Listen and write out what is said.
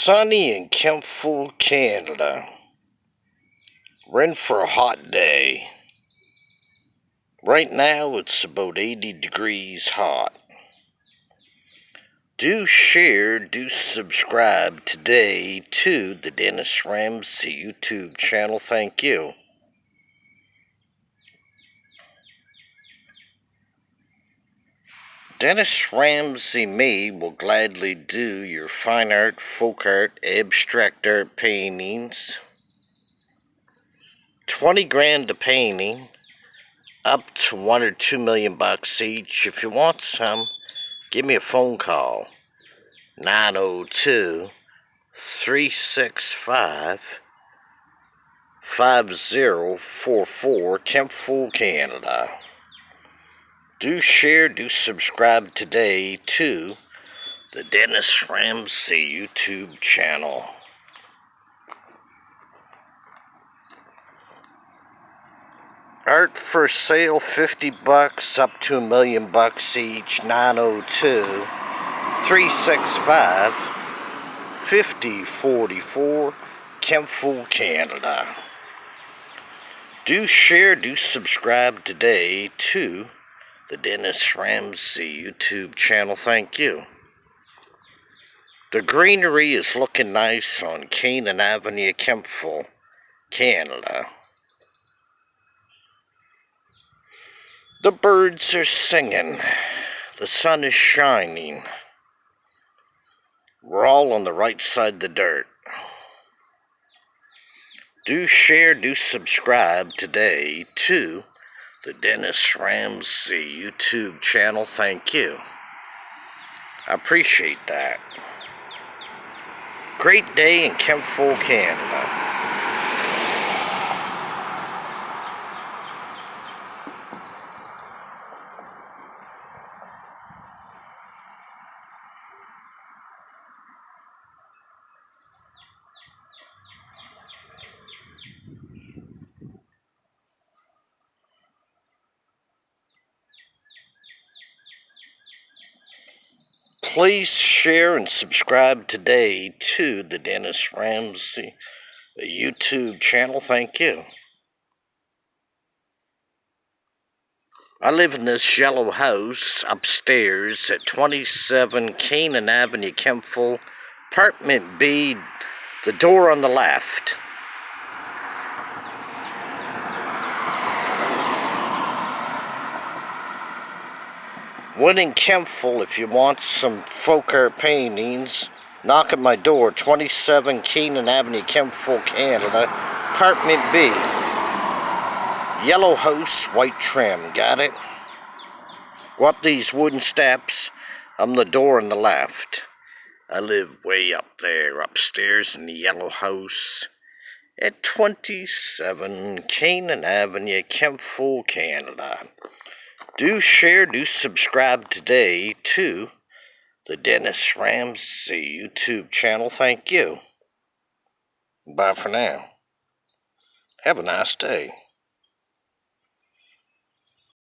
Sunny in Kempful, Canada. We're in for a hot day. Right now it's about 80 degrees hot. Do share, do subscribe today to the Dennis Ramsay YouTube channel. Thank you. Dennis Ramsay me will gladly do your fine art, folk art, abstract art paintings. 20 grand a painting, up to $1 or $2 million each. If you want some, give me a phone call. 902-365-5044, Kempful, Canada. Do share, do subscribe today to the Dennis Ramsay YouTube channel. Art for sale, $50 up to $1 million each. 902-365-5044, Kempful, Canada. Do share, do subscribe today to the Dennis Ramsay YouTube channel. Thank you. The greenery is looking nice on Canaan Avenue, Kempful, Canada. The birds are singing. The sun is shining. We're all on the right side of the dirt. Do share, do subscribe today to the Dennis Ramsay YouTube channel. Thank you. I appreciate that. Great day in Kempful, Canada. Please share and subscribe today to the Dennis Ramsay YouTube channel. Thank you. I live in this yellow house upstairs at 27 Canaan Avenue, Kempful, Apartment B, the door on the left. When in Kempful, if you want some folk art paintings, knock at my door, 27 Canaan Avenue, Kempful, Canada, Apartment B. Yellow house, white trim, got it? Go up these wooden steps, I'm the door on the left. I live way up there, upstairs in the yellow house at 27 Canaan Avenue, Kempful, Canada. Do share, do subscribe today to the Dennis Ramsay YouTube channel. Thank you. Bye for now. Have a nice day.